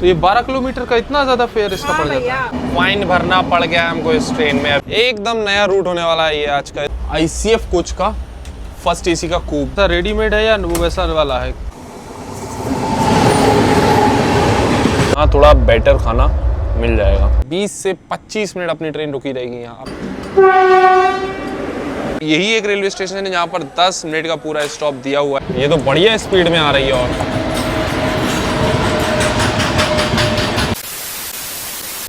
तो ये 12 किलोमीटर का इतना ज्यादा फेयर इसका पड़ जाता है। फाइन भरना पड़ गया हमको इस ट्रेन में। एकदम नया रूट होने वाला है ये आज का। ICF कोच का फर्स्ट AC का कूप। रेडीमेड है या वो वैसा वाला है? हाँ, थोड़ा बेटर खाना मिल जाएगा। 20 से 25 मिनट अपनी ट्रेन रुकी रहेगी यहाँ। यही एक रेलवे स्टेशन है जहाँ पर 10 मिनट का पूरा स्टॉप दिया हुआ है। ये तो बढ़िया स्पीड में आ रही है। और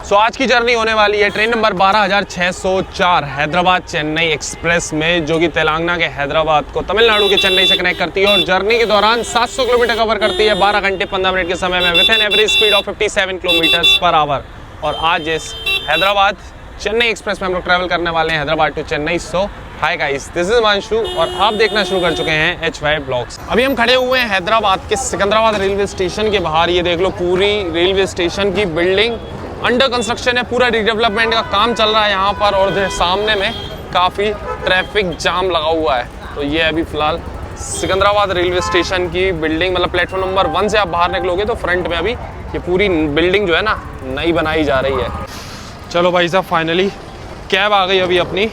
सो आज की जर्नी होने वाली है train number 12604 Hyderabad Chennai express में, जो कि तेलंगाना के हैदराबाद को तमिलनाडु के चेन्नई से कनेक्ट करती है और जर्नी के दौरान 700 किलोमीटर कवर करती है 12 घंटे 15 मिनट के समय में with an average speed of 57 kilometre per hour. और आज इस हैदराबाद चेन्नई एक्सप्रेस में हम लोग ट्रैवल करने वाले हैं Hyderabad to Chennai. So hi guys, this is Himanshu और आप देखना शुरू कर चुके हैं HY ब्लॉग्स। अभी हम खड़े हुए हैं हैदराबाद के सिकंदराबाद रेलवे स्टेशन के बाहर। ये देख लो, पूरी रेलवे स्टेशन की बिल्डिंग अंडर कंस्ट्रक्शन है, पूरा रिडेवलपमेंट का काम चल रहा है यहाँ पर। और सामने में काफ़ी ट्रैफिक जाम लगा हुआ है। तो ये अभी फिलहाल सिकंदराबाद रेलवे स्टेशन की बिल्डिंग, मतलब प्लेटफॉर्म नंबर 1 से आप बाहर निकलोगे तो फ्रंट में अभी ये पूरी बिल्डिंग जो है ना नई बनाई जा रही है। चलो भाई साहब, फाइनली कैब आ गई अभी अपनी।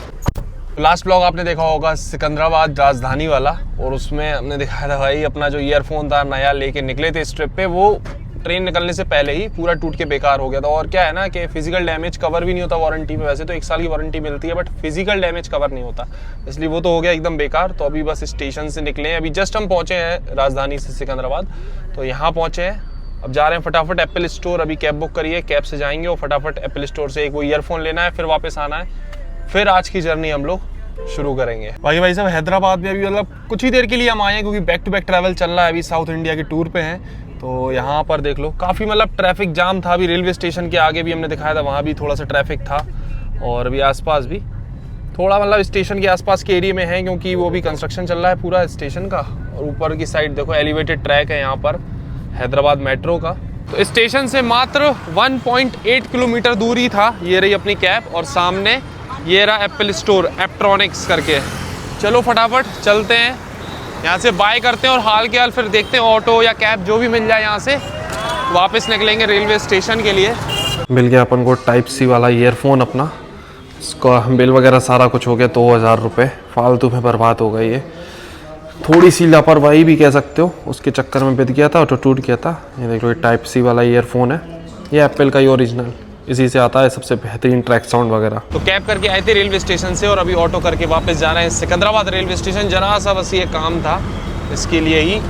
लास्ट ब्लॉग आपने देखा होगा सिकंदराबाद राजधानी वाला, और उसमें हमने दिखाया था भाई अपना जो ईयरफोन था नया लेके निकले थे इस ट्रिप पे, वो ट्रेन निकलने से पहले ही पूरा टूट के बेकार हो गया था। और क्या है ना कि फिजिकल डैमेज कवर भी नहीं होता वारंटी में। वैसे तो 1 साल की वारंटी मिलती है, बट फिजिकल डैमेज कवर नहीं होता, इसलिए वो तो हो गया एकदम बेकार। तो अभी बस स्टेशन से निकले हैं। अभी जस्ट हम पहुंचे हैं राजधानी से सिकंदराबाद, तो यहाँ पहुंचे हैं। अब जा रहे हैं फटाफट एप्पल स्टोर। अभी कैब बुक करिए, कैब से जाएंगे और फटाफट एप्पल स्टोर से एक वो ईयरफोन लेना है, फिर वापस आना है, फिर आज की जर्नी हम लोग शुरू करेंगे। बाकी भाई साहब, हैदराबाद में अभी मतलब कुछ ही देर के लिए हम आए हैं, क्योंकि बैक टू बैक ट्रैवल चल रहा है। अभी साउथ इंडिया के टूर पे हैं। तो यहाँ पर देख लो, काफ़ी मतलब ट्रैफिक जाम था। अभी रेलवे स्टेशन के आगे भी हमने दिखाया था, वहाँ भी थोड़ा सा ट्रैफिक था। और अभी आसपास भी थोड़ा मतलब स्टेशन के आसपास के एरिया में है, क्योंकि वो भी कंस्ट्रक्शन चल रहा है पूरा स्टेशन का। और ऊपर की साइड देखो एलिवेटेड ट्रैक है यहाँ पर हैदराबाद मेट्रो का। तो स्टेशन से मात्र 1.8 किलोमीटर दूरी था। ये रही अपनी कैब और सामने ये रहा एप्पल स्टोर, एप्ट्रॉनिक्स करके। चलो फटाफट चलते हैं, यहाँ से बाय करते हैं और हाल के हाल फिर देखते हैं ऑटो या कैब जो भी मिल जाए, यहाँ से वापस निकलेंगे रेलवे स्टेशन के लिए। मिल गया अपन को Type-C वाला ईयरफोन अपना। इसका बिल वगैरह सारा कुछ हो गया। 2000 रुपये फालतू में बर्बाद हो गई। ये थोड़ी सी लापरवाही भी कह सकते हो, उसके चक्कर में बिक गया था, ऑटो टूट गया था। ये देख लो, ये Type-C वाला ईयरफोन है, ये एप्पल का ही ओरिजिनल, इसी से आता है सबसे बेहतरीन ट्रैक साउंड वगैरह। तो कैब करके आए थे रेलवे स्टेशन से और अभी ऑटो करके वापस जा रहे हैं सिकंदराबाद रेलवे स्टेशन। जरा सा बस ये काम था, इसके लिए ही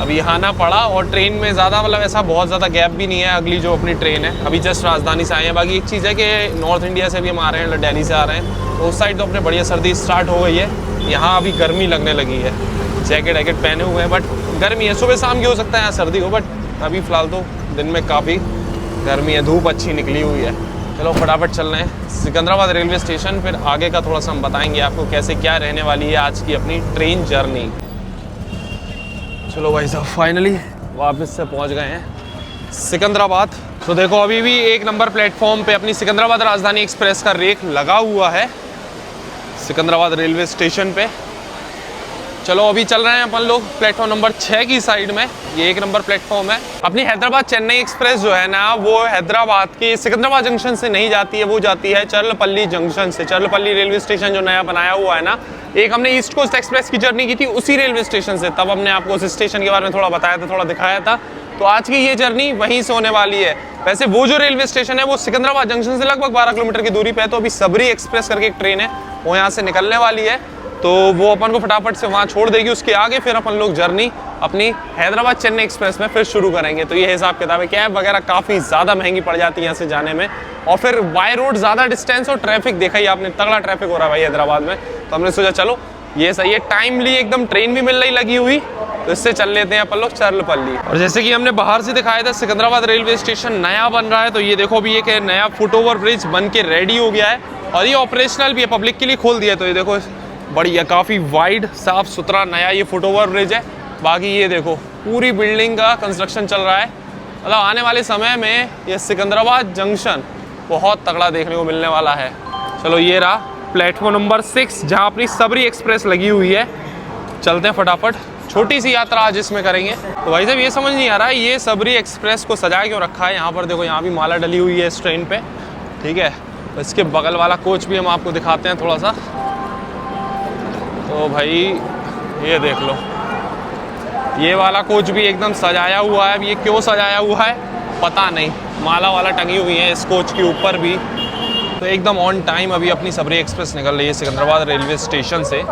अभी आना पड़ा। और ट्रेन में ज़्यादा मतलब ऐसा बहुत ज़्यादा गैप भी नहीं है। अगली जो अपनी ट्रेन है, अभी जस्ट राजधानी से आए हैं। बाकी एक चीज़ है कि नॉर्थ इंडिया से भी हम आ रहे हैं, दिल्ली से आ रहे हैं, तो उस साइड तो अपने बढ़िया सर्दी स्टार्ट हो गई है। यहाँ अभी गर्मी लगने लगी है, जैकेट वैकेट पहने हुए हैं, बट गर्मी है। सुबह शाम की हो सकता है यहाँ सर्दी हो, बट अभी फ़िलहाल तो दिन में काफ़ी गर्मी है, धूप अच्छी निकली हुई है। चलो फटाफट चल रहे हैं सिकंदराबाद रेलवे स्टेशन, फिर आगे का थोड़ा सा हम बताएंगे आपको कैसे क्या रहने वाली है आज की अपनी ट्रेन जर्नी। चलो भाई साहब, फाइनली वापस से पहुंच गए हैं सिकंदराबाद। तो देखो, अभी भी 1 नंबर प्लेटफॉर्म पे अपनी सिकंदराबाद राजधानी एक्सप्रेस का रेक लगा हुआ है सिकंदराबाद रेलवे स्टेशन पे। चलो अभी चल रहे हैं अपन लोग प्लेटफॉर्म नंबर 6 की साइड में। ये 1 नंबर प्लेटफॉर्म है। अपनी हैदराबाद चेन्नई एक्सप्रेस जो है ना, वो हैदराबाद की सिकंदराबाद जंक्शन से नहीं जाती है, वो जाती है चर्लपल्ली जंक्शन से। चर्लपल्ली रेलवे स्टेशन जो नया बनाया हुआ है ना, एक हमने ईस्ट कोस्ट एक्सप्रेस की जर्नी की थी उसी रेलवे स्टेशन से। तब हमने आपको उस स्टेशन के बारे में थोड़ा बताया था, थोड़ा दिखाया था। तो आज की ये जर्नी वहीं से होने वाली है। वैसे वो जो रेलवे स्टेशन है वो सिकंदराबाद जंक्शन से लगभग 12 किलोमीटर की दूरी पे है। तो अभी सबरी एक्सप्रेस करके एक ट्रेन है, वो यहाँ से निकलने वाली है, तो वो अपन को फटाफट से वहाँ छोड़ देगी। उसके आगे फिर अपन लोग जर्नी अपनी हैदराबाद चेन्नई एक्सप्रेस में फिर शुरू करेंगे। तो ये हिसाब किताब है। कैब वगैरह काफ़ी ज़्यादा महंगी पड़ जाती है यहाँ से जाने में, और फिर बाय रोड ज़्यादा डिस्टेंस और ट्रैफिक देखा ही आपने, तगड़ा ट्रैफिक हो रहा है भाई हैदराबाद में। तो हमने सोचा चलो ये सही है, टाइमली एकदम ट्रेन भी मिल रही लगी हुई, तो इससे चल लेते हैं अपन लोग चर्लपल्ली। और जैसे कि हमने बाहर से दिखाया था, सिकंदराबाद रेलवे स्टेशन नया बन रहा है। तो ये देखो, अभी एक नया फुट ओवर ब्रिज बन के रेडी हो गया है और ये ऑपरेशनल भी है, पब्लिक के लिए खोल दिया। तो ये देखो, बढ़िया काफ़ी वाइड साफ सुथरा नया ये फुट ओवर ब्रिज है। बाकी ये देखो, पूरी बिल्डिंग का कंस्ट्रक्शन चल रहा है। मतलब आने वाले समय में ये सिकंदराबाद जंक्शन बहुत तगड़ा देखने को मिलने वाला है। चलो ये रहा प्लेटफॉर्म नंबर 6, जहाँ अपनी सबरी एक्सप्रेस लगी हुई है। चलते हैं फटाफट, छोटी सी यात्रा आज इसमें करेंगे। तो भाई साहब ये समझ नहीं आ रहा है ये सबरी एक्सप्रेस को सजा क्यों रखा है। यहाँ पर देखो, यहाँ भी माला डली हुई है इस ट्रेन पे, ठीक है। इसके बगल वाला कोच भी हम आपको दिखाते हैं थोड़ा सा। तो भाई ये देख लो, ये वाला कोच भी एकदम सजाया हुआ है। ये क्यों सजाया हुआ है पता नहीं, माला वाला टंगी हुई है इस कोच के ऊपर भी। तो एकदम ऑन टाइम अभी अपनी सबरी एक्सप्रेस निकल रही है सिकंदराबाद रेलवे स्टेशन से।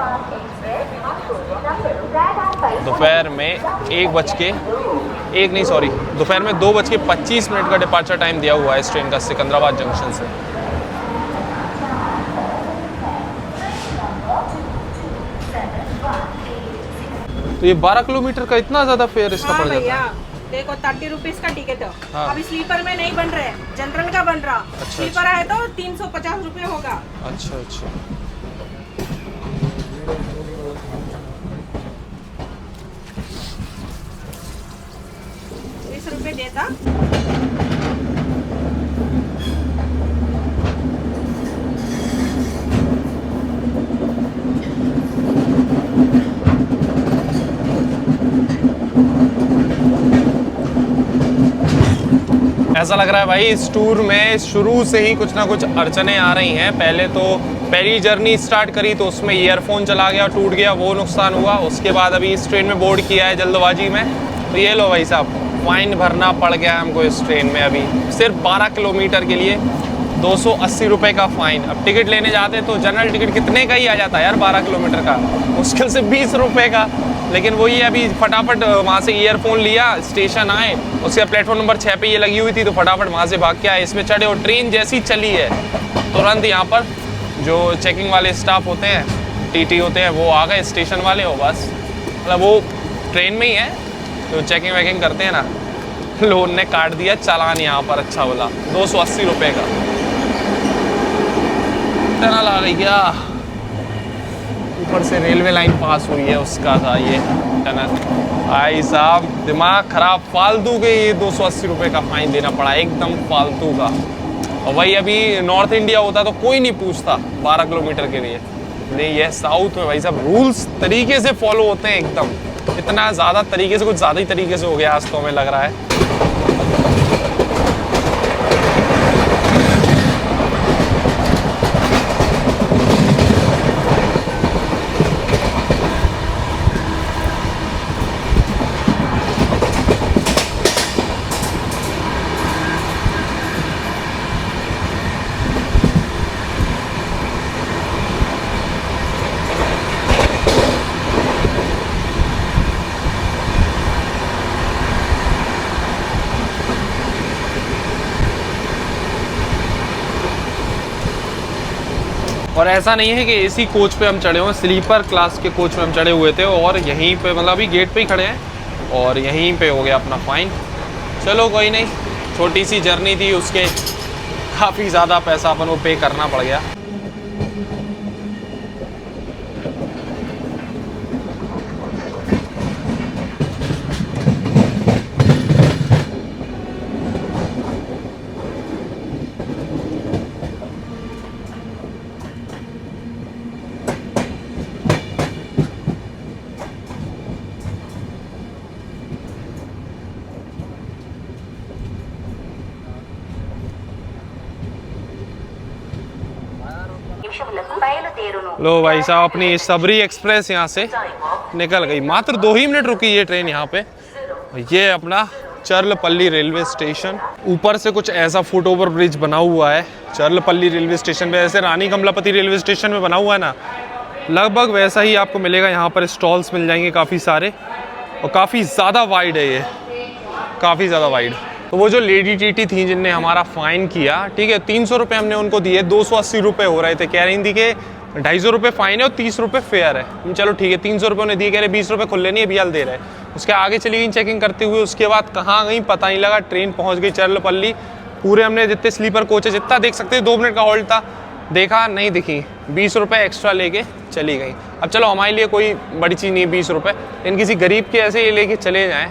दोपहर में दोपहर में 2:25 का डिपार्चर टाइम दिया हुआ है इस ट्रेन का सिकंदराबाद जंक्शन से। तो ये 12 किलोमीटर का इतना ज़्यादा फेयर इसका पड़ जाता है। देखो 30 रुपीज का टिकट है। हाँ। अभी स्लीपर में नहीं बन रहे, जनरल का बन रहा। अच्छा, स्लीपर है तो 350 रुपये होगा। अच्छा अच्छा। 20 रुपये देता। ऐसा लग रहा है भाई इस टूर में शुरू से ही कुछ ना कुछ अड़चने आ रही हैं। पहली जर्नी स्टार्ट करी तो उसमें ईयरफोन चला गया, टूट गया, वो नुकसान हुआ। उसके बाद अभी इस ट्रेन में बोर्ड किया है जल्दबाजी में। तो ये लो भाई साहब, फाइन भरना पड़ गया हमको इस ट्रेन में। अभी सिर्फ 12 किलोमीटर के लिए 280 रुपये का फ़ाइन। अब टिकट लेने जाते तो जनरल टिकट कितने का ही आ जाता है यार, 12 किलोमीटर का, मुश्किल से 20 रुपये का। लेकिन वही अभी फटाफट वहाँ से ईयरफोन लिया, स्टेशन आए, उसके प्लेटफॉर्म नंबर 6 पे ये लगी हुई थी, तो फटाफट वहाँ से भाग के आए, इसमें चढ़े और ट्रेन जैसी चली है तुरंत यहाँ पर जो चेकिंग वाले स्टाफ होते हैं, टीटी होते हैं, वो आ गए स्टेशन वाले। हो बस मतलब वो ट्रेन में ही है तो चेकिंग वेकिंग करते हैं ना, लोन ने काट दिया चालान यहाँ पर। अच्छा बोला 280 रुपये का। टनल आ गई क्या, ऊपर से रेलवे लाइन पास हुई है उसका था ये टनल। भाई साहब दिमाग खराब, फालतू के ये 280 रुपये का फाइन देना पड़ा, एकदम फालतू का। और वही अभी नॉर्थ इंडिया होता तो कोई नहीं पूछता 12 किलोमीटर के लिए। नहीं ये साउथ में भाई साहब रूल्स तरीके से फॉलो होते हैं एकदम, इतना ज़्यादा तरीके से, कुछ ज़्यादा ही तरीके से हो गया आज तो हमें लग रहा है। और ऐसा नहीं है कि एसी कोच पे हम चढ़े हुए, स्लीपर क्लास के कोच पे हम चढ़े हुए थे और यहीं पे मतलब अभी गेट पे ही खड़े हैं और यहीं पे हो गया अपना फाइन। चलो कोई नहीं, छोटी सी जर्नी थी, उसके काफ़ी ज़्यादा पैसा अपन को पे करना पड़ गया। लो भाई साहब, अपनी सबरी एक्सप्रेस यहाँ से निकल गई। मात्र 2 ही मिनट रुकी ये ट्रेन यहाँ पे। ये अपना चर्लपल्ली रेलवे स्टेशन, ऊपर से कुछ ऐसा फुट ओवर ब्रिज बना हुआ है चर्लपल्ली रेलवे स्टेशन पे, ऐसे रानी कमलापति रेलवे स्टेशन में बना हुआ है ना, लगभग वैसा ही आपको मिलेगा। यहाँ पर स्टॉल्स मिल जाएंगे काफ़ी सारे और काफ़ी ज़्यादा वाइड है ये, काफ़ी ज़्यादा वाइड। तो वो जो लेडी टीटी थी जिनने हमारा फ़ाइन किया, ठीक है, 300 रुपये हमने उनको दिए, 280 रुपये हो रहे थे। कह रही थी कि 250 रुपये फ़ाइन है और 30 रुपये फेयर है। चलो ठीक है, 300 रुपये उन्हें दिए, कह रहे 20 रुपये खुले नहीं, अभी हाल दे रहे। उसके आगे चली गई चेकिंग करते हुए, उसके बाद कहाँ गई पता नहीं लगा, ट्रेन पहुँच गई चर्लपल्ली। पूरे हमने जितने स्लीपर कोच है, जितना देख सकते हैं, 2 मिनट का हॉल्ट था, देखा नहीं दिखी, 20 रुपये एक्स्ट्रा लेके चली गई। अब चलो हमारे लिए कोई बड़ी चीज़ नहीं 20 रुपये, लेकिन किसी गरीब के ऐसे ये लेके चले जाएँ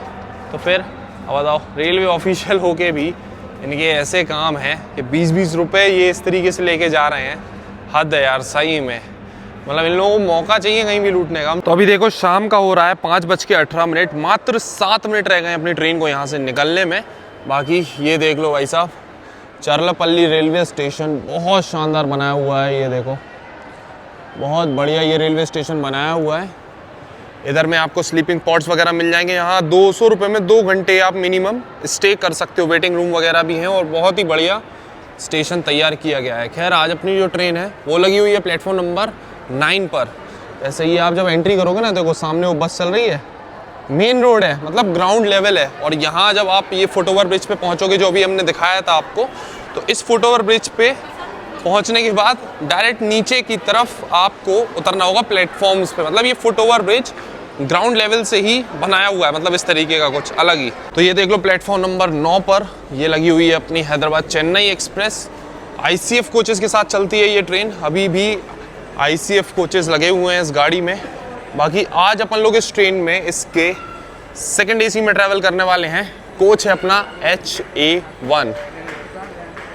तो फिर अब बताओ, रेलवे ऑफिशियल होके भी इनके ऐसे काम हैं कि 20-20 रुपये ये इस तरीके से लेके जा रहे हैं। हद है यार सही में, मतलब इन लोगों को मौका चाहिए कहीं भी लूटने का। तो अभी देखो शाम का हो रहा है 5:18, मात्र 7 मिनट रह गए अपनी ट्रेन को यहाँ से निकलने में। बाकी ये देख लो भाई साहब, चरलपल्ली रेलवे स्टेशन बहुत शानदार बनाया हुआ है। ये देखो बहुत बढ़िया ये रेलवे स्टेशन बनाया हुआ है। इधर में आपको स्लीपिंग पॉड्स वगैरह मिल जाएंगे। यहाँ 200 रुपये में 2 घंटे आप मिनिमम स्टे कर सकते हो। वेटिंग रूम वगैरह भी हैं और बहुत ही बढ़िया स्टेशन तैयार किया गया है। खैर आज अपनी जो ट्रेन है वो लगी हुई है प्लेटफॉर्म नंबर 9 पर। ऐसे ही आप जब एंट्री करोगे ना, देखो सामने वो बस चल रही है, मेन रोड है, मतलब ग्राउंड लेवल है। और यहाँ जब आप ये फुट ओवर ब्रिज पे पहुँचोगे, जो अभी हमने दिखाया था आपको, तो इस फुट ओवर ब्रिज पे पहुँचने के बाद डायरेक्ट नीचे की तरफ आपको उतरना होगा प्लेटफॉर्म्स पे। मतलब ये foot over bridge ground level से ही बनाया हुआ है, मतलब इस तरीके का कुछ अलग ही। तो ये देख लो प्लेटफॉर्म नंबर 9 पर ये लगी हुई है अपनी Hyderabad Chennai express. ICF coaches के साथ चलती है ये ट्रेन, अभी भी ICF कोचेस लगे हुए हैं इस गाड़ी में। बाकी आज अपन लोग इस ट्रेन में इसके सेकंड AC में ट्रैवल करने वाले हैं। कोच है अपना HA1,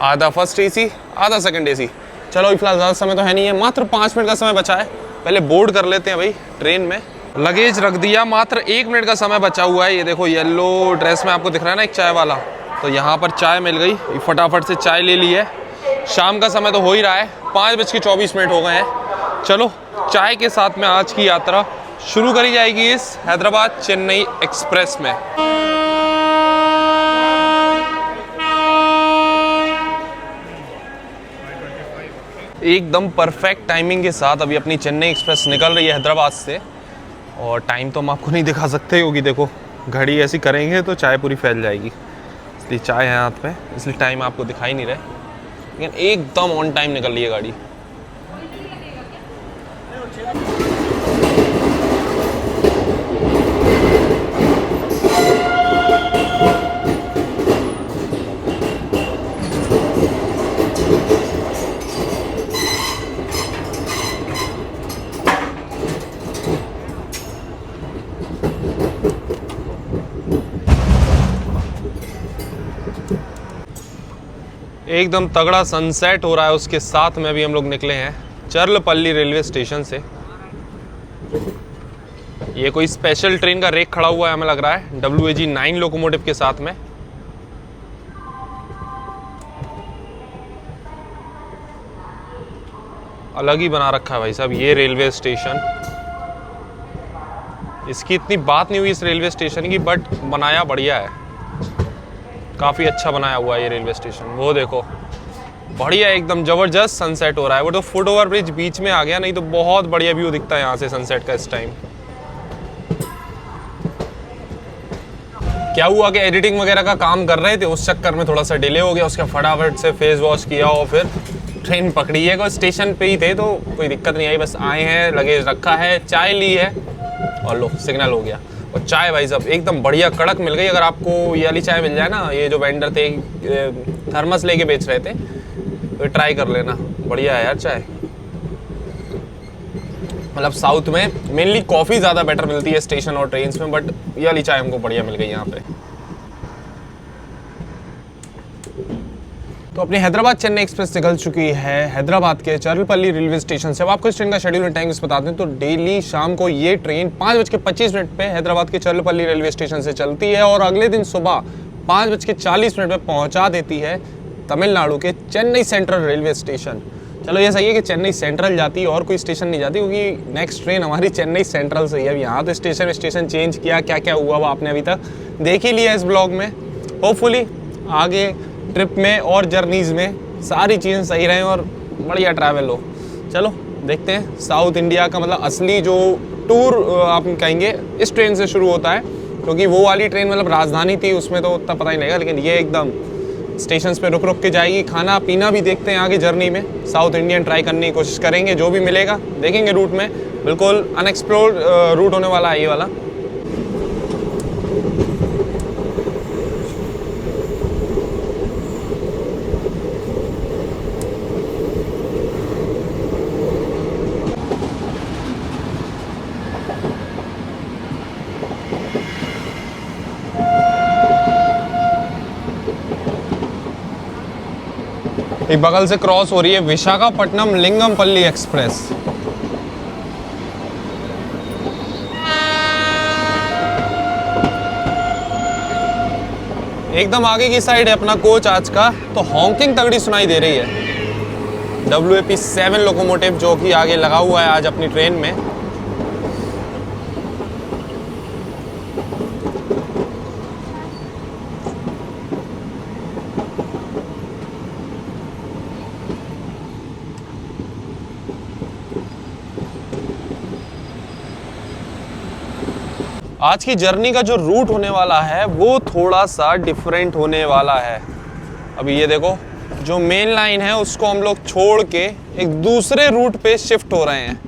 आधा फर्स्ट AC आधा सेकंड AC। चलो फिलहाल ज़्यादा समय तो है नहीं है, मात्र 5 मिनट का समय बचा है। पहले बोर्ड कर लेते हैं भाई ट्रेन में। लगेज रख दिया, मात्र 1 मिनट का समय बचा हुआ है। ये देखो येलो ड्रेस में आपको दिख रहा है ना एक चाय वाला, तो यहाँ पर चाय मिल गई, फटाफट से चाय ले ली है। शाम का समय तो हो ही रहा है, 5:24 हो गए हैं। चलो चाय के साथ में आज की यात्रा शुरू करी जाएगी इस हैदराबाद चेन्नई एक्सप्रेस में। एकदम परफेक्ट टाइमिंग के साथ अभी अपनी चेन्नई एक्सप्रेस निकल रही है हैदराबाद से। और टाइम तो हम आपको नहीं दिखा सकते, क्योंकि देखो घड़ी ऐसी करेंगे तो चाय पूरी फैल जाएगी, इसलिए चाय है हाथ में, इसलिए टाइम आपको दिखाई नहीं रहा, लेकिन एकदम ऑन टाइम निकल रही है गाड़ी। एकदम तगड़ा सनसेट हो रहा है, उसके साथ में भी हम लोग निकले हैं चरलपल्ली रेलवे स्टेशन से। ये कोई स्पेशल ट्रेन का रेक खड़ा हुआ है हमें लग रहा है, WAG-9 लोकोमोटिव के साथ में। अलग ही बना रखा है भाई साहब ये रेलवे स्टेशन। इसकी इतनी बात नहीं हुई इस रेलवे स्टेशन की, बट बनाया बढ़िया है, काफ़ी अच्छा बनाया हुआ है ये रेलवे स्टेशन। वो देखो बढ़िया एकदम ज़बरदस्त सनसेट हो रहा है। वो तो फुट ओवर ब्रिज बीच में आ गया, नहीं तो बहुत बढ़िया व्यू दिखता है यहाँ से सनसेट का इस टाइम। क्या हुआ कि एडिटिंग वगैरह का काम कर रहे थे, उस चक्कर में थोड़ा सा डिले हो गया। उसका फटाफट से फेस वॉश किया और फिर ट्रेन पकड़ी है। कोई स्टेशन पे ही थे तो कोई दिक्कत नहीं आई, बस आए हैं, लगेज रखा है, चाय ली है और लो सिग्नल हो गया। और चाय भाई साहब एकदम बढ़िया कड़क मिल गई। अगर आपको ये वाली चाय मिल जाए ना, ये जो वेंडर थे थर्मस लेके बेच रहे थे, तो ट्राई कर लेना, बढ़िया है यार चाय। मतलब साउथ में मेनली कॉफ़ी ज़्यादा बेटर मिलती है स्टेशन और ट्रेन्स में, बट ये वाली चाय हमको बढ़िया मिल गई यहाँ पे। तो अपनी हैदराबाद चेन्नई एक्सप्रेस निकल चुकी है हैदराबाद के चरलपल्ली रेलवे स्टेशन से। अब आपको इस ट्रेन का शेड्यूल एंड टाइम्स बता दें तो डेली शाम को ये ट्रेन 5:25 पे हैदराबाद के चरलपल्ली रेलवे स्टेशन से चलती है और अगले दिन सुबह 5:40 पे पहुंचा देती है तमिलनाडु के चेन्नई सेंट्रल रेलवे स्टेशन। चलो ये सही है कि चेन्नई सेंट्रल जाती है और कोई स्टेशन नहीं जाती, क्योंकि नेक्स्ट ट्रेन हमारी चेन्नई सेंट्रल से ही है। अब यहाँ तो स्टेशन चेंज किया, क्या क्या हुआ वो आपने अभी तक देख ही लिया इस ब्लॉग में। होपफुली आगे ट्रिप में और जर्नीज़ में सारी चीज़ें सही रहें और बढ़िया ट्रैवल हो। चलो देखते हैं साउथ इंडिया का मतलब असली जो टूर आप कहेंगे इस ट्रेन से शुरू होता है, क्योंकि वो वाली ट्रेन मतलब राजधानी थी, उसमें तो उतना पता ही नहीं लगा, लेकिन ये एकदम स्टेशन पे रुक रुक के जाएगी। खाना पीना भी देखते हैं आगे जर्नी में, साउथ इंडियन ट्राई करने की कोशिश करेंगे, जो भी मिलेगा देखेंगे रूट में। बिल्कुल अनएक्सप्लोर्ड रूट होने वाला है ये वाला। एक बगल से क्रॉस हो रही है विशाखापट्टनम लिंगमपल्ली एक्सप्रेस। एकदम आगे की साइड है अपना कोच आज का, तो हॉकिंग तगड़ी सुनाई दे रही है। WAP-7 लोकोमोटिव जो कि आगे लगा हुआ है आज अपनी ट्रेन में। आज की जर्नी का जो रूट होने वाला है वो थोड़ा सा डिफरेंट होने वाला है। अभी ये देखो, जो मेन लाइन है उसको हम लोग छोड़ के एक दूसरे रूट पे शिफ्ट हो रहे हैं।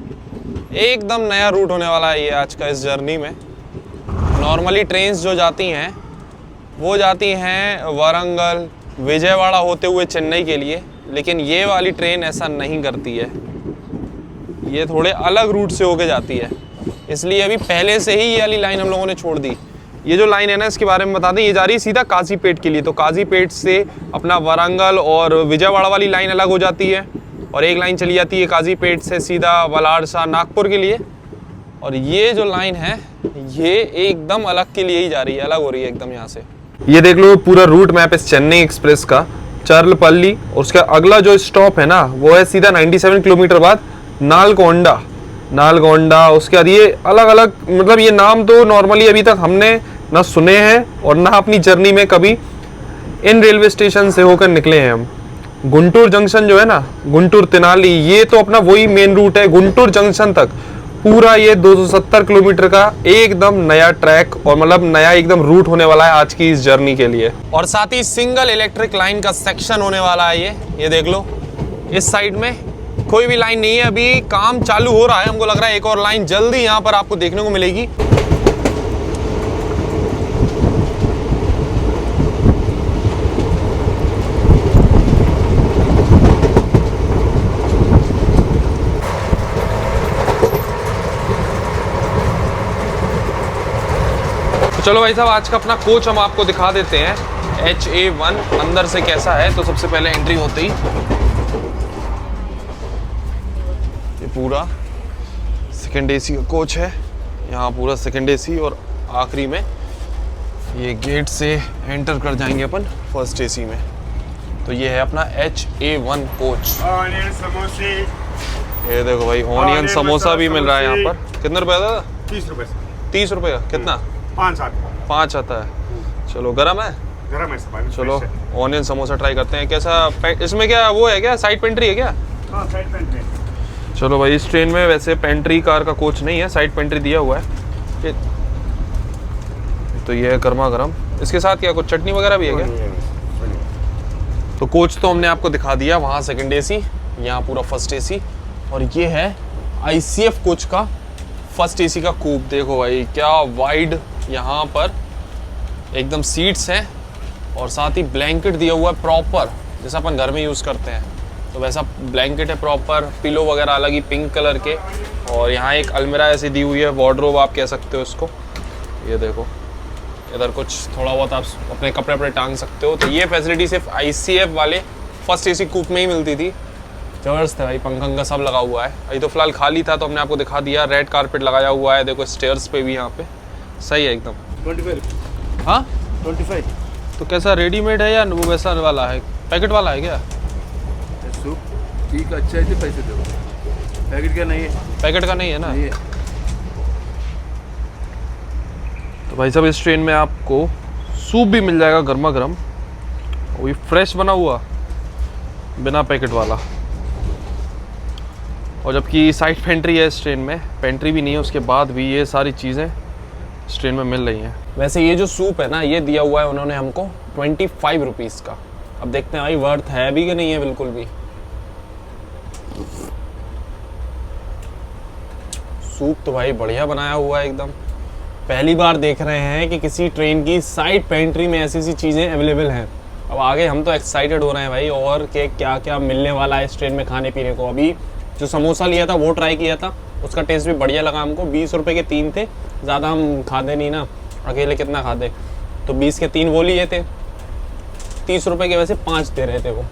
एकदम नया रूट होने वाला है ये आज का इस जर्नी में। नॉर्मली ट्रेन्स जो जाती हैं वो जाती हैं वारंगल, विजयवाड़ा होते हुए चेन्नई के लिए, लेकिन ये वाली ट्रेन ऐसा नहीं करती है। ये थोड़े अलग रूट से होके जाती है, इसलिए अभी पहले से ही ये वाली लाइन हम लोगों ने छोड़ दी। ये जो लाइन है ना, इसके बारे में बता दें, ये जा रही है सीधा काजीपेट के लिए। तो काजीपेट से अपना वारंगल और विजयवाड़ा वाली लाइन अलग हो जाती है, और एक लाइन चली जाती है काजीपेट से सीधा वलाड़सा नागपुर के लिए। और ये जो लाइन है ये एकदम अलग के लिए ही जा रही है, अलग हो रही है एकदम यहाँ से। ये देख लो पूरा रूट मैप इस चेन्नई एक्सप्रेस का। चर्लपल्ली और उसका अगला जो स्टॉप है ना वो है सीधा 97 किलोमीटर बाद नालगोंडा। उसके बाद ये अलग अलग, मतलब ये नाम तो नॉर्मली अभी तक हमने ना सुने हैं और ना अपनी जर्नी में कभी इन रेलवे स्टेशन से होकर निकले हैं हम। गुंटूर जंक्शन जो है ना, गुंटूर तेनाली, ये तो अपना वही मेन रूट है गुंटूर जंक्शन तक। पूरा ये 270 किलोमीटर का एकदम नया ट्रैक और मतलब नया एकदम रूट होने वाला है आज की इस जर्नी के लिए। और साथ ही सिंगल इलेक्ट्रिक लाइन का सेक्शन होने वाला है ये देख लो। इस साइड में कोई भी लाइन नहीं है, अभी काम चालू हो रहा है। हमको लग रहा है एक और लाइन जल्दी यहाँ पर आपको देखने को मिलेगी। तो चलो भाई साहब, आज का अपना कोच हम आपको दिखा देते हैं HA1 अंदर से कैसा है। तो सबसे पहले एंट्री होते ही पूरा सेकंड AC का कोच है यहाँ, पूरा सेकंड AC। और आखिरी में ये गेट से एंटर कर जाएंगे अपन फर्स्ट AC में। तो ये है अपना HA1 कोच। ऑनियन समोसे, ये देखो भाई, ऑनियन समोसा भी मिल रहा है यहाँ पर। कितने रुपए था? 30 रुपए। 30 रुपए का कितना? 5 आता है। चलो गरम है, गरम है सब। चलो ऑनियन समोसा ट्राई करते हैं। कैसा इसमें क्या वो है, क्या साइड पेंट्री है क्या? हाँ, साइड पेंट्री। चलो भाई, इस ट्रेन में वैसे पेंट्री कार का कोच नहीं है, साइड पेंट्री दिया हुआ है। तो ये है गर्मा गर्म। इसके साथ क्या कुछ चटनी वगैरह भी है क्या? तो कोच तो हमने आपको दिखा दिया, वहाँ सेकंड AC, यहाँ पूरा फर्स्ट AC। और ये है ICF कोच का फर्स्ट AC का कूप। देखो भाई क्या वाइड यहाँ पर एकदम सीट्स हैं, और साथ ही ब्लैंकेट दिया हुआ है प्रॉपर, जैसा अपन घर में यूज़ करते हैं। तो वैसा ब्लैंकेट है प्रॉपर, पिलो वगैरह अलग ही पिंक कलर के। और यहाँ एक अलमीरा ऐसी दी हुई है, वार्डरोब आप कह सकते हो इसको। ये देखो इधर कुछ थोड़ा बहुत आप अपने कपड़े वपड़े टांग सकते हो। तो ये फैसिलिटी सिर्फ ICF वाले फर्स्ट AC कूप में ही मिलती थी। जबरदस्त है भाई, पंखा सब लगा हुआ है। अभी तो फिलहाल खाली था तो हमने आपको दिखा दिया। रेड कारपेट लगाया हुआ है, देखो स्टेयर्स पे भी यहाँ पे सही है एकदम। 25। हाँ 25। तो कैसा रेडीमेड है या वो वैसा वाला है, पैकेट वाला है क्या? सूप ठीक अच्छा है, पैसे दो। पैकेट का नहीं है, पैकेट का नहीं है ना? नहीं है। तो भाई साहब, इस ट्रेन में आपको सूप भी मिल जाएगा गर्मा गर्म, वही फ्रेश बना हुआ, बिना पैकेट वाला। और जबकि साइड पेंट्री है इस ट्रेन में, पेंट्री भी नहीं है, उसके बाद भी ये सारी चीज़ें इस ट्रेन में मिल रही हैं। वैसे ये जो सूप है ना, ये दिया हुआ है उन्होंने हमको 25 रुपीज़ का। अब देखते हैं भाई वर्थ है भी कि नहीं है। बिल्कुल भी सूप तो भाई बढ़िया बनाया हुआ है एकदम। पहली बार देख रहे हैं कि किसी ट्रेन की साइड पेंट्री में ऐसी सी चीज़ें अवेलेबल हैं। अब आगे हम तो एक्साइटेड हो रहे हैं भाई, और के क्या क्या मिलने वाला है इस ट्रेन में खाने पीने को। अभी जो समोसा लिया था वो ट्राई किया था, उसका टेस्ट भी बढ़िया लगा हमको। 20 रुपए के 3 थे, ज़्यादा हम खाते नहीं ना, अकेले कितना खाते। तो 20 के 3 वो लिए थे, 30 रुपए के वैसे 5 दे रहे थे वो।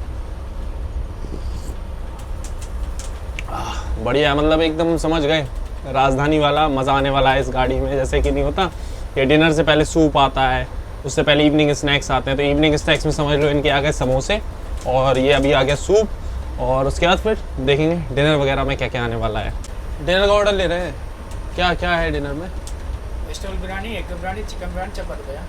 बढ़िया, मतलब एकदम समझ गए, राजधानी वाला मज़ा आने वाला है इस गाड़ी में। जैसे कि नहीं होता कि डिनर से पहले सूप आता है, उससे पहले इवनिंग स्नैक्स आते हैं, तो इवनिंग स्नैक्स में समझ लो इनके आ गए समोसे और ये अभी आ गया सूप, और उसके बाद फिर देखेंगे डिनर वगैरह में क्या क्या आने वाला है। डिनर का ऑर्डर ले रहे हैं, क्या क्या है डिनर में? Vegetable biryani, egg biryani, chicken biryani, chapati भैया।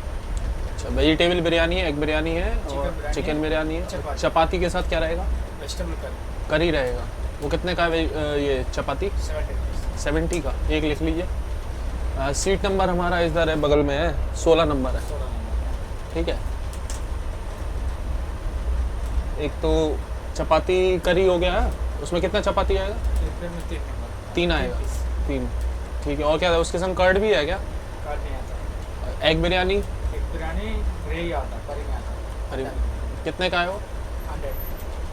अच्छा, वेजिटेबल बिरयानी है, एग बिरयानी है और बिरयानी चिकन है, बिरयानी है। चपाती। चपाती के साथ क्या रहेगा? वेजिटेबल करी करी रहेगा। वो कितने का है ये चपाती? 70 का। एक लिख लीजिए। सीट नंबर हमारा इधर है, बगल में है, 16 नंबर है। 16 नंबर। ठीक है। एक तो चपाती करी हो गया है, उसमें कितना चपाती आएगा? एक प्लेट में 3 नंबर। 3 आएगा। 3 ठीक है। और क्या है उसके संग? कर्ड भी है क्या? कार्ड नहीं आता। Egg biryani? Egg biryani gravy आता, करी नहीं आता। अरे कितने का है वो?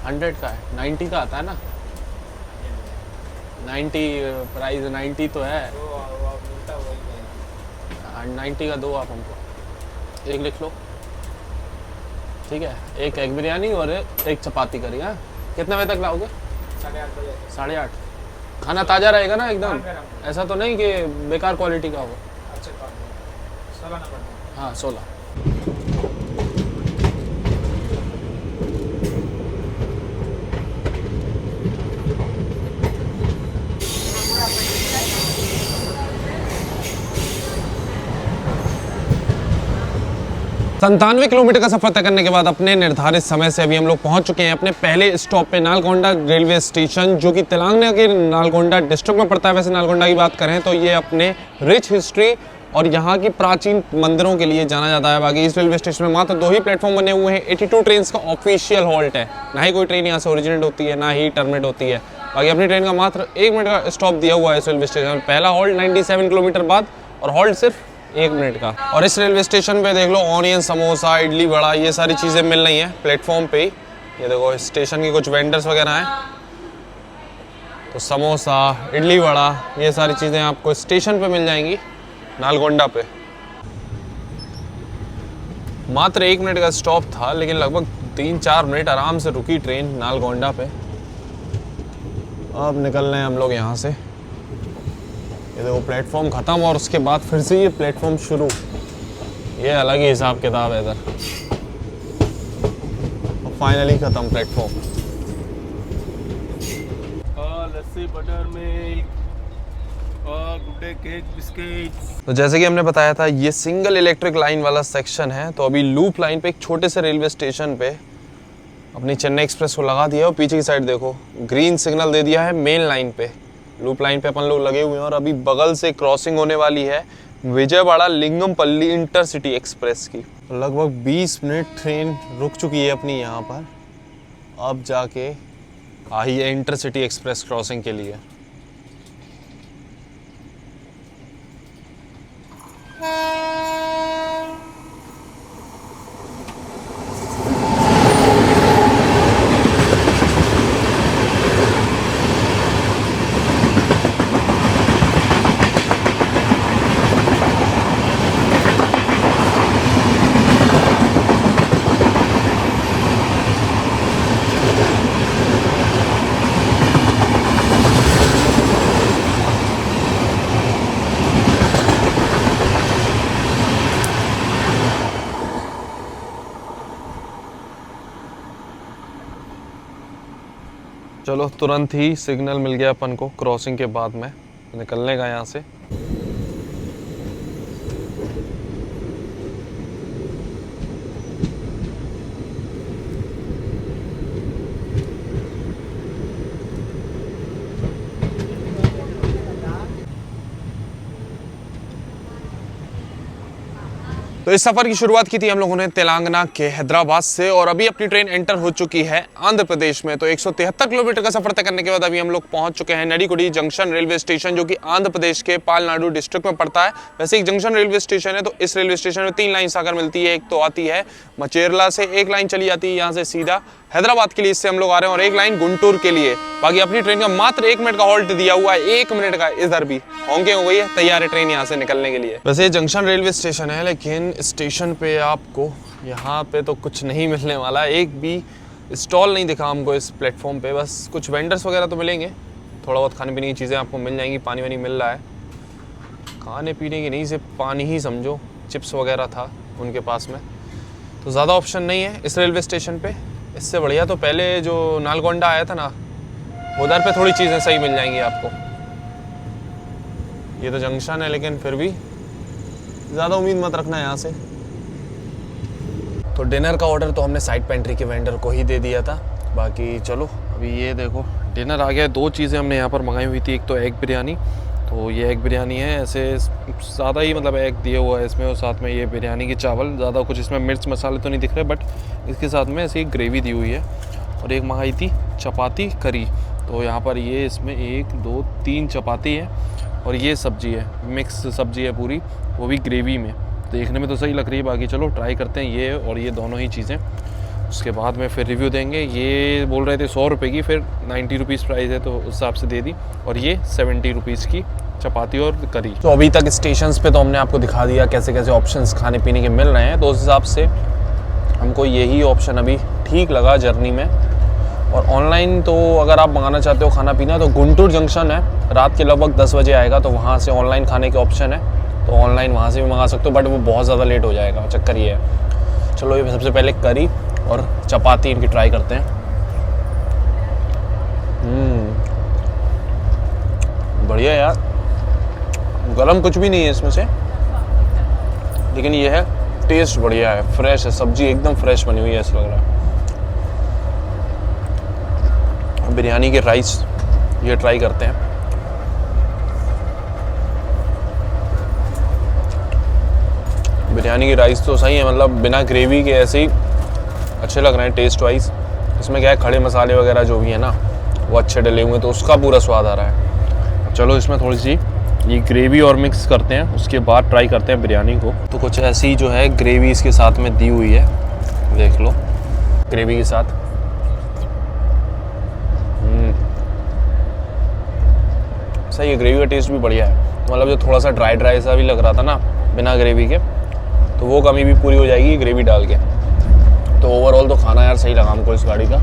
100 का है। 90 का आता है ना? 90 प्राइस 90 तो है। तो वो आप मिलता वही है। 90 का दो आप हमको। एक लिख लो। ठीक है, एक एग बिरयानी और एक चपाती करी। हाँ, कितने बजे तक लाओगे? 8:30 बजे। 8:30। खाना ताज़ा रहेगा ना एकदम? हाँ, गरम। ऐसा तो नहीं कि बेकार क्वालिटी का हो? अच्छे कार्ड 16 नंबर में। हाँ 16। संतानवे किलोमीटर का सफर तय करने के बाद अपने निर्धारित समय से अभी हम लोग पहुंच चुके हैं अपने पहले स्टॉप पे, नालगोंडा रेलवे स्टेशन, जो कि तेलंगाना के नालगोंडा डिस्ट्रिक्ट में पड़ता है। वैसे नालगोंडा की बात करें तो ये अपने रिच हिस्ट्री और यहाँ की प्राचीन मंदिरों के लिए जाना जाता है। बाकी इस रेलवे स्टेशन में मात्र 2 ही प्लेटफॉर्म बने हुए हैं। 82 ट्रेन का ऑफिशियल हॉल्ट है, ना ही कोई ट्रेन यहाँ से ओरिजिनेट होती है, ना ही टर्मिनेट होती है। बाकी अपनी ट्रेन का मात्र 1 मिनट का स्टॉप दिया हुआ है इस रेलवे स्टेशन। पहला हॉल्ट 97 किलोमीटर बाद और हॉल्ट सिर्फ 1 मिनट का। और इस रेलवे स्टेशन पे देख लो ऑनियन समोसा, इडली वड़ा, ये सारी चीज़ें मिल रही हैं प्लेटफॉर्म पे ही। ये देखो स्टेशन के कुछ वेंडर्स वगैरह हैं, तो समोसा, इडली वड़ा, ये सारी चीज़ें आपको स्टेशन पे मिल जाएंगी नालगोंडा पे। मात्र 1 मिनट का स्टॉप था, लेकिन लगभग 3-4 मिनट आराम से रुकी ट्रेन नालगोंडा पे। अब निकल रहे हैं हम लोग यहाँ से। ये देखो प्लेटफॉर्म ख़त्म और उसके बाद फिर से ये प्लेटफॉर्म शुरू। ये अलग ही हिसाब किताब है इधर। और फाइनली ख़त्म प्लेटफॉर्म। लस्सी, बटर मिल्क और गुड्डे केक, बिस्किट। तो जैसे कि हमने बताया था ये सिंगल इलेक्ट्रिक लाइन वाला सेक्शन है। तो अभी लूप लाइन पे एक छोटे से रेलवे स्टेशन पे अपनी चेन्नई एक्सप्रेस को लगा दिया और पीछे की साइड देखो ग्रीन सिग्नल दे दिया है मेन लाइन पे। लूप लाइन पे अपन लोग लगे हुए हैं और अभी बगल से क्रॉसिंग होने वाली है विजयवाड़ा लिंगमपल्ली इंटरसिटी एक्सप्रेस की। लगभग 20 मिनट ट्रेन रुक चुकी है अपनी यहाँ पर। अब जाके आई है इंटरसिटी एक्सप्रेस क्रॉसिंग के लिए। चलो तुरंत ही सिग्नल मिल गया अपन को क्रॉसिंग के बाद में निकलने का यहाँ से। तो इस सफर की शुरुआत की थी हम लोगों ने तेलंगाना के हैदराबाद से और अभी अपनी ट्रेन एंटर हो चुकी है आंध्र प्रदेश में। तो 173 किलोमीटर का सफर तय करने के बाद अभी हम लोग पहुंच चुके हैं नडीगुडी जंक्शन रेलवे स्टेशन, जो कि आंध्र प्रदेश के पालनाडु डिस्ट्रिक्ट में पड़ता है। वैसे एक जंक्शन रेलवे स्टेशन है, तो इस रेलवे स्टेशन में 3 लाइन आकर मिलती है। एक तो आती है मचेरला से, एक लाइन चली जाती है यहाँ से सीधा हैदराबाद के लिए, इससे हम लोग आ रहे हैं, और एक लाइन गुंटूर के लिए। बाकी अपनी ट्रेन का मात्र 1 मिनट का हॉल्ट दिया हुआ है, 1 मिनट का। इधर भी होंगे हो गई है, तैयार है ट्रेन यहाँ से निकलने के लिए। वैसे जंक्शन रेलवे स्टेशन है, लेकिन स्टेशन पे आपको यहाँ पे तो कुछ नहीं मिलने वाला। एक भी स्टॉल नहीं दिखा हमको इस प्लेटफॉर्म पे। बस कुछ वेंडर्स वगैरह तो मिलेंगे, थोड़ा बहुत खाने पीने की चीज़ें आपको मिल जाएंगी। पानी वानी मिल रहा है, खाने पीने की नहीं, सिर्फ पानी ही समझो। चिप्स वगैरह था, उनके पास में, तो ज़्यादा ऑप्शन नहीं है इस रेलवे स्टेशन पे। इससे बढ़िया तो पहले जो नालगोंडा आया था ना, उधर पे थोड़ी चीज़ें सही मिल जाएंगी आपको। ये तो जंक्शन है, लेकिन फिर भी ज़्यादा उम्मीद मत रखना यहाँ से। तो डिनर का ऑर्डर तो हमने साइड पेंट्री के वेंडर को ही दे दिया था। बाकी चलो अभी ये देखो डिनर आ गया। 2 चीज़ें हमने यहाँ पर मंगाई हुई थी। एक तो एग बिरयानी, तो ये एग बिरयानी है, ऐसे ज़्यादा ही मतलब एग दिया हुआ है इसमें, और साथ में ये बिरयानी के चावल, ज़्यादा कुछ इसमें मिर्च मसाले तो नहीं दिख रहे, बट इसके साथ में ऐसी ग्रेवी दी हुई है। और एक मंगाई थी चपाती करी, तो यहाँ पर ये इसमें 1 2 3 चपाती है और ये सब्जी है, मिक्स सब्जी है पूरी, वो भी ग्रेवी में। देखने में तो सही लग रही है, बाकी चलो ट्राई करते हैं ये और ये दोनों ही चीज़ें, उसके बाद में फिर रिव्यू देंगे। ये बोल रहे थे 100 रुपये की, फिर 90 रुपीज़ प्राइस है तो उस हिसाब से दे दी, और ये 70 रुपीज़ की चपाती और करी। तो अभी तक स्टेशंस पे तो हमने आपको दिखा दिया कैसे कैसे ऑप्शंस खाने पीने के मिल रहे हैं, तो उस हिसाब से हमको यही ऑप्शन अभी ठीक लगा जर्नी में। और ऑनलाइन तो अगर आप मंगाना चाहते हो खाना पीना, तो गुंटूर जंक्शन है, रात के लगभग 10 बजे आएगा, तो वहाँ से ऑनलाइन खाने के ऑप्शन है, तो ऑनलाइन वहाँ से भी मंगा सकते हो, बट वो बहुत ज़्यादा लेट हो जाएगा, चक्कर ये है। चलो ये सबसे पहले करी और चपाती इनकी ट्राई करते हैं। बढ़िया यार, गरम कुछ भी नहीं है इसमें से, लेकिन ये है टेस्ट बढ़िया है, फ्रेश है, सब्जी एकदम फ्रेश बनी हुई है ऐसा लग रहा है। बिरयानी के राइस ये ट्राई करते हैं। बिरयानी के राइस तो सही है, मतलब बिना ग्रेवी के ऐसे ही अच्छे लग रहे हैं टेस्ट वाइज। इसमें क्या है, खड़े मसाले वगैरह जो भी है ना वो अच्छे डले हुए हैं, तो उसका पूरा स्वाद आ रहा है। चलो इसमें थोड़ी सी ये ग्रेवी और मिक्स करते हैं, उसके बाद ट्राई करते हैं बिरयानी को। तो कुछ ऐसी जो है ग्रेवी इसके साथ में दी हुई है, देख लो ग्रेवी के साथ। सही है, ग्रेवी का टेस्ट भी बढ़िया है, मतलब जो थोड़ा सा ड्राई ड्राई सा भी लग रहा था ना बिना ग्रेवी के, तो वो कमी भी पूरी हो जाएगी ग्रेवी डाल के। तो ओवरऑल तो खाना यार सही लगा हमको इस गाड़ी का।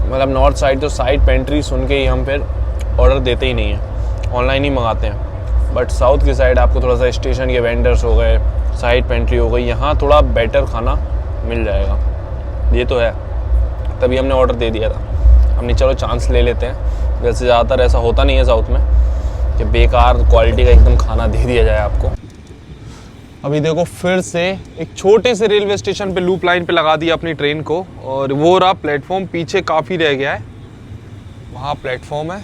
मतलब नॉर्थ साइड तो साइड पेंट्री सुन के ही हम फिर ऑर्डर देते ही नहीं हैं, ऑनलाइन ही मंगाते हैं। बट साउथ की साइड आपको थोड़ा सा स्टेशन के वेंडर्स हो गए, साइड पेंट्री हो गई, यहाँ थोड़ा बेटर खाना मिल जाएगा, ये तो है, तभी हमने ऑर्डर दे दिया था। हमने चलो चांस ले लेते हैं, वैसे ज़्यादातर ऐसा होता नहीं है साउथ में कि बेकार क्वालिटी का एकदम खाना दे दिया जाए आपको। अभी देखो फिर से एक छोटे से रेलवे स्टेशन पे लूप लाइन पे लगा दिया अपनी ट्रेन को, और वो रहा प्लेटफॉर्म, पीछे काफ़ी रह गया है, वहाँ प्लेटफॉर्म है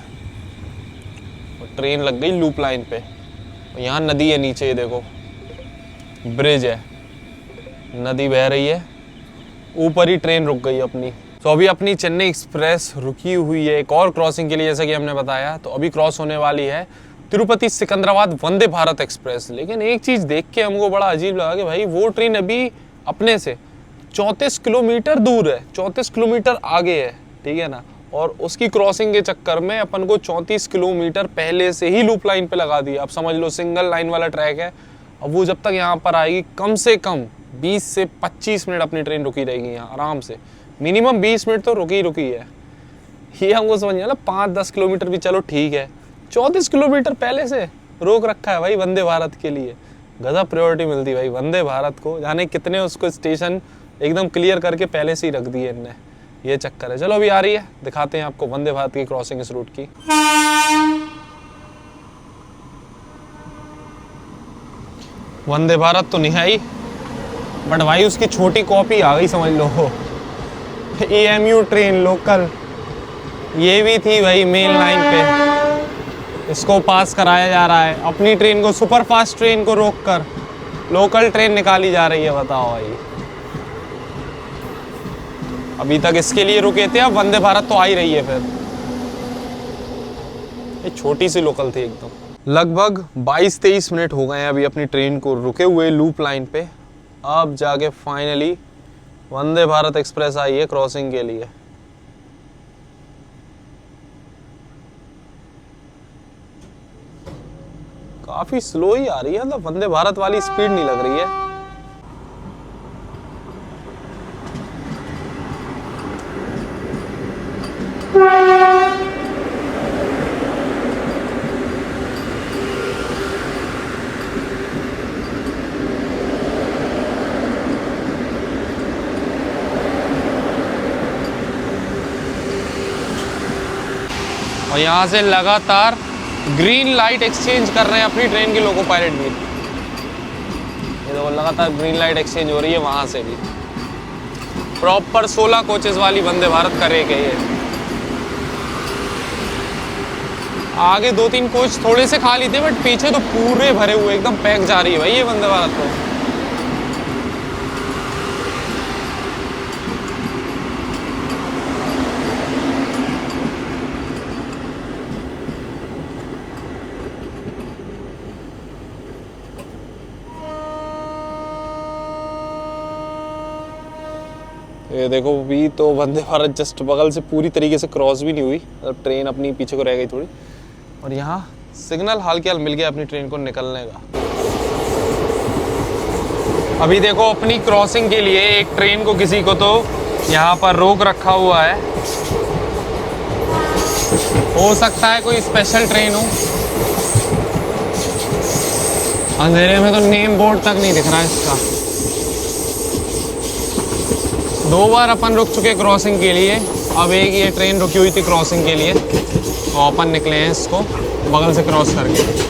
और ट्रेन लग गई लूप लाइन पे। और यहाँ नदी है नीचे, ये देखो ब्रिज है, नदी बह रही है, ऊपर ही ट्रेन रुक गई अपनी। तो अभी अपनी चेन्नई एक्सप्रेस रुकी हुई है एक और क्रॉसिंग के लिए, जैसा कि हमने बताया। तो अभी क्रॉस होने वाली है तिरुपति सिकंदराबाद वंदे भारत एक्सप्रेस। लेकिन एक चीज़ देख के हमको बड़ा अजीब लगा कि भाई वो ट्रेन अभी अपने से 34 किलोमीटर दूर है, 34 किलोमीटर आगे है, ठीक है ना, और उसकी क्रॉसिंग के चक्कर में अपन को 34 किलोमीटर पहले से ही लूप लाइन पे लगा दिया। अब समझ लो सिंगल लाइन वाला ट्रैक है, अब वो जब तक यहाँ पर आएगी कम से कम 20 से 25 मिनट अपनी ट्रेन रुकी रहेगी यहाँ आराम से, मिनिमम 20 मिनट तो रुकी है। ये हमको समझ नहीं आया, 5-10 किलोमीटर भी चलो ठीक है, 34 किलोमीटर पहले से रोक रखा है भाई वंदे भारत के लिए। गजब प्रायोरिटी मिलती भाई वंदे भारत को, जाने कितने उसको स्टेशन एकदम क्लियर करके पहले से ही रख दिए इनने, ये चक्कर है। चलो अभी आ रही है, दिखाते हैं आपको वंदे भारत की क्रॉसिंग इस रूट की। वंदे भारत तो नहीं आई, बट भाई उसकी छोटी कॉपी आ गई समझ लो, EMU ट्रेन लोकल, ये भी थी भाई मेन लाइन पे, इसको पास कराया जा रहा है। अपनी ट्रेन को, सुपर फास्ट ट्रेन को रोककर लोकल ट्रेन निकाली जा रही है, बताओ भाई। अभी तक इसके लिए रुके थे, अब वंदे भारत तो आ ही रही है फिर। ये छोटी सी लोकल थी एकदम। लगभग 22-23 मिनट हो गए हैं अभी अपनी ट्रेन को रुके हुए लूप लाइन पे, अब जाके फाइनली वंदे भारत एक्सप्रेस आई है क्रॉसिंग के लिए। काफी स्लो ही आ रही है, मतलब वंदे भारत वाली स्पीड नहीं लग रही है। और यहाँ से लगातार ग्रीन लाइट एक्सचेंज कर रहे हैं अपनी ट्रेन के लोको पायलट भी। ये देखो लगातार ग्रीन लाइट एक्सचेंज हो रही है वहाँ से भी। प्रॉपर 16 कोचेस वाली वंदे भारत का रेक है ये। आगे 2-3 कोच थोड़े से खाली थे बट पीछे तो पूरे भरे हुए एकदम पैक जा रही है भाई ये वंदे भारत तो। ये देखो भी तो वंदे भारत जस्ट बगल से पूरी तरीके से क्रॉस भी नहीं हुई, मतलब ट्रेन अपनी पीछे को रह गई थोड़ी। और यहाँ सिग्नल हाल के हाल मिल गया अपनी ट्रेन को निकलने का। अभी देखो अपनी क्रॉसिंग के लिए एक ट्रेन को किसी को तो यहाँ पर रोक रखा हुआ है। हो सकता है कोई स्पेशल ट्रेन हो। अंधेरे में तो नेम बोर्ड तक नहीं दिख रहा है इसका। 2 बार अपन रुक चुके क्रॉसिंग के लिए, अब एक ये ट्रेन रुकी हुई थी क्रॉसिंग के लिए तो अपन निकले हैं इसको बगल से क्रॉस करके।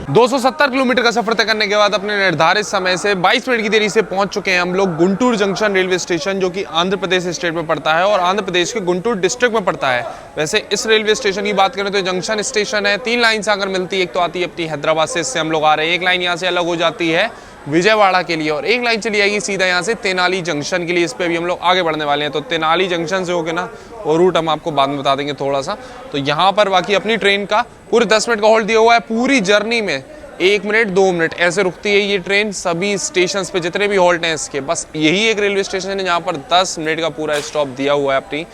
दो 270 किलोमीटर का सफर तय करने के बाद अपने निर्धारित समय से 22 मिनट की देरी से पहुंच चुके हैं हम लोग गुंटूर जंक्शन रेलवे स्टेशन, जो कि आंध्र प्रदेश स्टेट में पड़ता है और आंध्र प्रदेश के गुंटूर डिस्ट्रिक्ट में पड़ता है। वैसे इस रेलवे स्टेशन की बात करें तो जंक्शन स्टेशन है, 3 लाइन से आकर मिलती है। एक तो आती है अपनी हैदराबाद से, इससे हम लोग आ रहे हैं। एक लाइन यहाँ से अलग हो जाती है विजयवाड़ा के लिए और एक लाइन चली जाएगी सीधा यहाँ से तेनाली जंक्शन के लिए। इस पे भी हम लोग आगे बढ़ने वाले हैं। तो तेनाली जंक्शन से होके ना वो रूट हम आपको बाद में बता देंगे थोड़ा सा। तो यहाँ पर बाकी अपनी ट्रेन का पूरे 10 मिनट का होल्ड दिया हुआ है। पूरी जर्नी में 1 मिनट 2 मिनट ऐसे रुकती है ये ट्रेन सभी स्टेशन पे, जितने भी हॉल्ट हैं इसके। बस यही एक रेलवे स्टेशन है जहाँ पर 10 मिनट का पूरा स्टॉप दिया हुआ है अपनी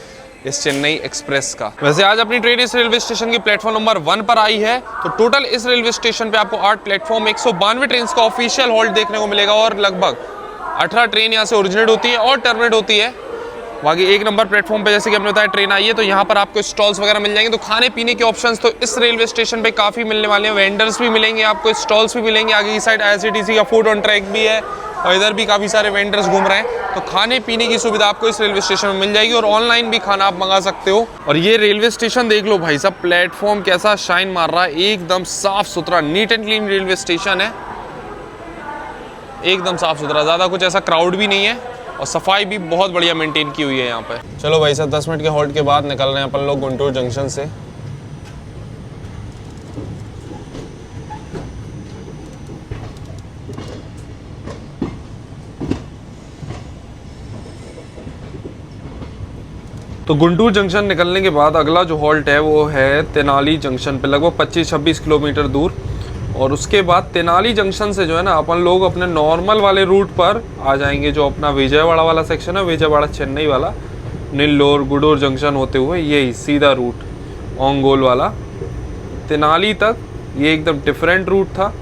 इस चेन्नई एक्सप्रेस का। वैसे आज अपनी ट्रेन इस रेलवे स्टेशन की प्लेटफॉर्म नंबर 1 पर आई है। तो टोटल इस रेलवे स्टेशन पे आपको 8 प्लेटफॉर्म 192 ट्रेन का ऑफिशियल हॉल्ट देखने को मिलेगा और लगभग 18 ट्रेन यहाँ से ओरिजिनेट होती है और टर्मिनेट होती है। बाकी 1 नंबर प्लेटफॉर्म पे जैसे कि हमने बताया ट्रेन आई है तो यहाँ पर आपको स्टॉल्स वगैरह मिल जाएंगे। तो खाने पीने के ऑप्शंस तो इस रेलवे स्टेशन पे काफ़ी मिलने वाले हैं। वेंडर्स भी मिलेंगे आपको, स्टॉल्स भी मिलेंगे। आगे की साइड IRCTC का फूड ऑन ट्रैक भी है और इधर भी काफ़ी सारे वेंडर्स घूम रहे हैं। तो खाने पीने की सुविधा आपको इस रेलवे स्टेशन में मिल जाएगी और ऑनलाइन भी खाना आप मंगा सकते हो। और ये रेलवे स्टेशन देख लो भाई साहब, प्लेटफॉर्म कैसा शाइन मार रहा है, एकदम साफ सुथरा neat and clean railway station है। एकदम साफ सुथरा, ज़्यादा कुछ ऐसा क्राउड भी नहीं है और सफाई भी बहुत बढ़िया मेंटेन की हुई है यहाँ पे। चलो भाई साहब 10 मिनट के हॉल्ट के बाद निकल रहे हैं अपन लोग गुंटूर जंक्शन से। तो गुंटूर जंक्शन निकलने के बाद अगला जो हॉल्ट है वो है तेनाली जंक्शन पे, लगभग 25-26 किलोमीटर दूर। और उसके बाद तेनाली जंक्शन से जो है ना अपन लोग अपने नॉर्मल वाले रूट पर आ जाएंगे, जो अपना विजयवाड़ा वाला सेक्शन है, विजयवाड़ा चेन्नई वाला, नीलोर गुडूर जंक्शन होते हुए यही सीधा रूट ओंगोल वाला तेनाली तक। ये एकदम डिफरेंट रूट था।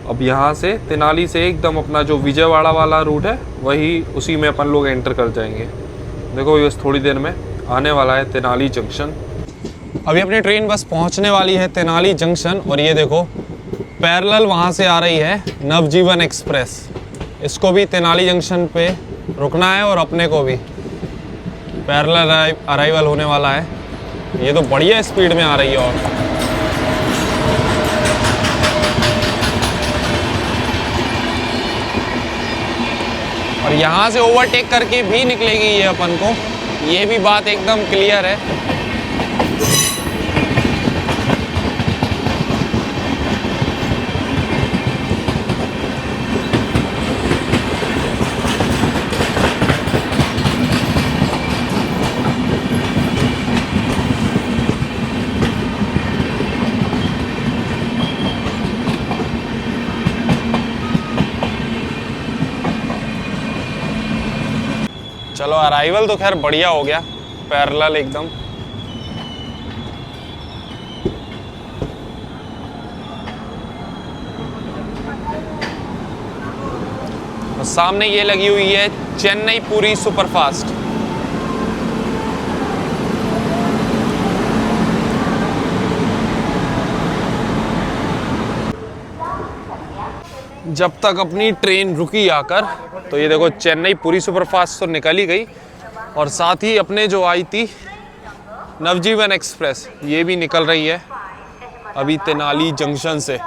अब यहाँ से तेनाली से एकदम अपना जो विजयवाड़ा वाला रूट है वही उसी में अपन लोग एंटर कर जाएंगे। देखो ये थोड़ी देर में आने वाला है तेनाली जंक्शन। अभी अपनी ट्रेन बस पहुंचने वाली है तेनाली जंक्शन और ये देखो पैरेलल वहां से आ रही है नवजीवन एक्सप्रेस। इसको भी तेनाली जंक्शन पे रुकना है और अपने को भी पैरेलल अराइवल होने वाला है। ये तो बढ़िया स्पीड में आ रही है। और यहाँ से ओवरटेक करके भी निकलेगी ये अपन को, ये भी बात एकदम क्लियर है। चलो अराइवल तो खैर बढ़िया हो गया, पैरेलल एकदम। और सामने ये लगी हुई है चेन्नई पुरी सुपरफास्ट। जब तक अपनी ट्रेन रुकी आकर, तो ये देखो चेन्नई पुरी सुपरफास्ट तो निकल ही गई, और साथ ही अपने जो आई थी नवजीवन एक्सप्रेस, ये भी निकल रही है अभी तेनाली जंक्शन से।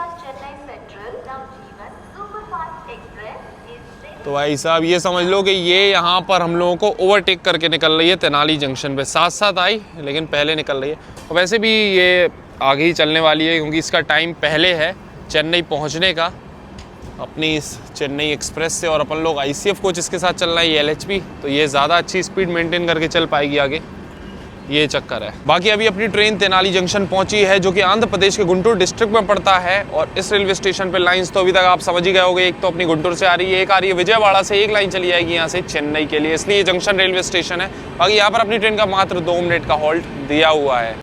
तो भाई साहब ये समझ लो कि ये यहाँ पर हम लोगों को ओवरटेक करके निकल रही है तेनाली जंक्शन पे। साथ साथ आई लेकिन पहले निकल रही है। और वैसे भी ये आगे ही चलने वाली है क्योंकि इसका टाइम पहले है चेन्नई पहुँचने का अपनी इस चेन्नई एक्सप्रेस से। और अपन लोग ICF कोच इसके साथ चल रहा है, ये LHP, तो ये ज़्यादा अच्छी स्पीड मेंटेन करके चल पाएगी आगे, ये चक्कर है। बाकी अभी अपनी ट्रेन तेनाली जंक्शन पहुंची है जो कि आंध्र प्रदेश के गुंटूर डिस्ट्रिक्ट में पड़ता है। और इस रेलवे स्टेशन पे लाइंस तो अभी तक आप समझ ही गए होंगे, एक तो अपनी गुंटूर से आ रही है, एक आ रही है विजयवाड़ा से, एक लाइन चली जाएगी यहाँ से चेन्नई के लिए, इसलिए जंक्शन रेलवे स्टेशन है। बाकी यहाँ पर अपनी ट्रेन का मात्र 2 मिनट का हॉल्ट दिया हुआ है।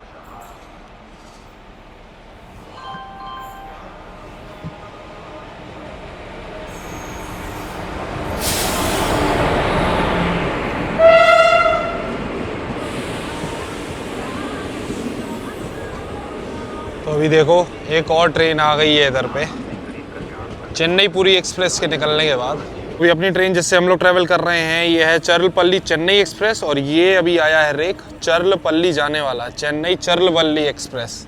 तो अभी देखो एक और ट्रेन आ गई है इधर पे चेन्नई पुरी एक्सप्रेस के निकलने के बाद। अभी अपनी ट्रेन जिससे हम लोग ट्रैवल कर रहे हैं ये है चर्लपल्ली चेन्नई एक्सप्रेस, और ये अभी आया है रेक चर्लपल्ली जाने वाला चेन्नई चर्लपल्ली एक्सप्रेस।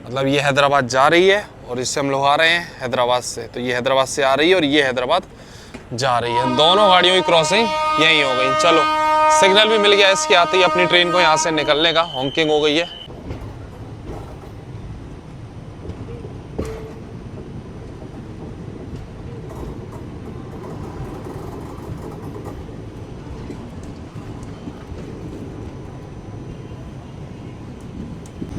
मतलब ये हैदराबाद जा रही है और इससे हम लोग आ रहे हैं हैदराबाद से, तो ये हैदराबाद से आ रही है और ये हैदराबाद जा रही है। दोनों गाड़ियों की क्रॉसिंग यहीं हो गई। चलो सिग्नल भी मिल गया इसके आते ही अपनी ट्रेन को यहाँ से निकलने का, हॉन्किंग हो गई है।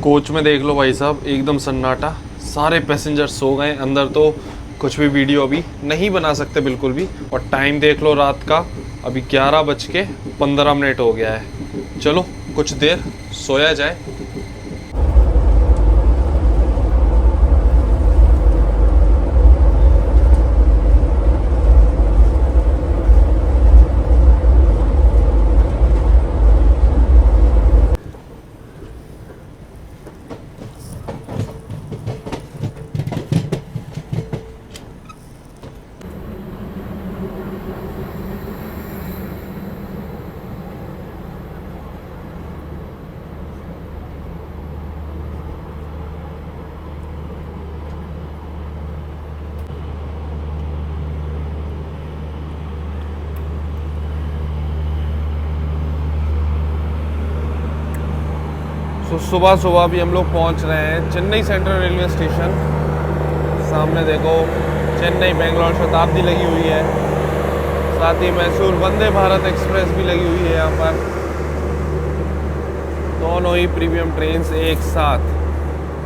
कोच में देख लो भाई साहब एकदम सन्नाटा, सारे पैसेंजर सो गए अंदर, तो कुछ भी वीडियो अभी नहीं बना सकते बिल्कुल भी। और टाइम देख लो रात का, अभी 11:15 हो गया है। चलो कुछ देर सोया जाए। तो सुबह सुबह भी हम लोग पहुंच रहे हैं चेन्नई सेंट्रल रेलवे स्टेशन। सामने देखो चेन्नई बेंगलोर शताब्दी लगी हुई है, साथ ही मैसूर वंदे भारत एक्सप्रेस भी लगी हुई है यहाँ पर। दोनों ही प्रीमियम ट्रेन्स एक साथ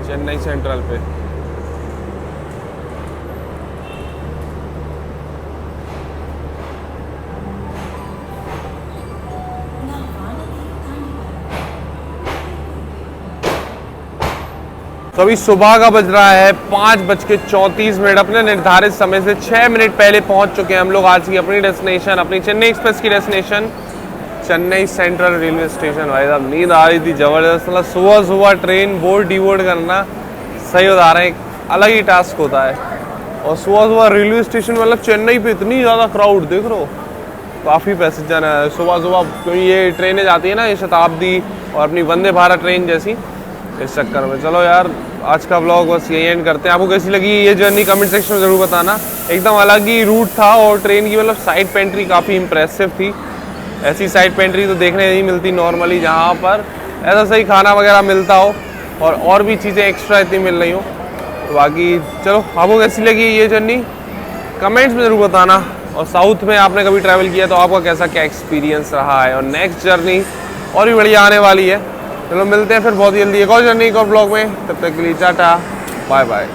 चेन्नई सेंट्रल पे। तो अभी सुबह का बज रहा है 5:34। अपने निर्धारित समय से 6 मिनट पहले पहुंच चुके हैं हम लोग आज की अपनी डेस्टिनेशन, अपनी चेन्नई एक्सप्रेस की destination Chennai central railway station. भाई साहब नींद आ रही थी ज़बरदस्त। मतलब सुबह सुबह ट्रेन बोर्ड डिबोर्ड करना सही बता रहे हैं, अलग ही टास्क होता है। और सुबह सुबह रेलवे स्टेशन मतलब चेन्नई पे इतनी ज़्यादा क्राउड देख रहे हो, काफ़ी पैसेंजर है सुबह सुबह, क्योंकि ये ट्रेनें जाती है ना, ये शताब्दी और अपनी वंदे भारत ट्रेन जैसी, इस चक्कर में। चलो यार आज का व्लॉग बस यही एंड करते हैं। आपको कैसी लगी ये जर्नी कमेंट सेक्शन में ज़रूर बताना। एकदम अलग ही रूट था और ट्रेन की मतलब साइड पेंट्री काफ़ी इंप्रेसिव थी। ऐसी साइड पेंट्री तो देखने नहीं मिलती नॉर्मली, जहाँ पर ऐसा सही खाना वगैरह मिलता हो और भी चीज़ें एक्स्ट्रा इतनी मिल रही हो। तो बाकी चलो आपको कैसी लगी ये जर्नी कमेंट्स में ज़रूर बताना। और साउथ में आपने कभी ट्रैवल किया तो आपका कैसा क्या एक्सपीरियंस रहा है। और नेक्स्ट जर्नी और भी बढ़िया आने वाली है। चलो मिलते हैं फिर बहुत जल्दी एक और जर्नी एक और ब्लॉग में। तब तक के लिए टाटा बाय बाय।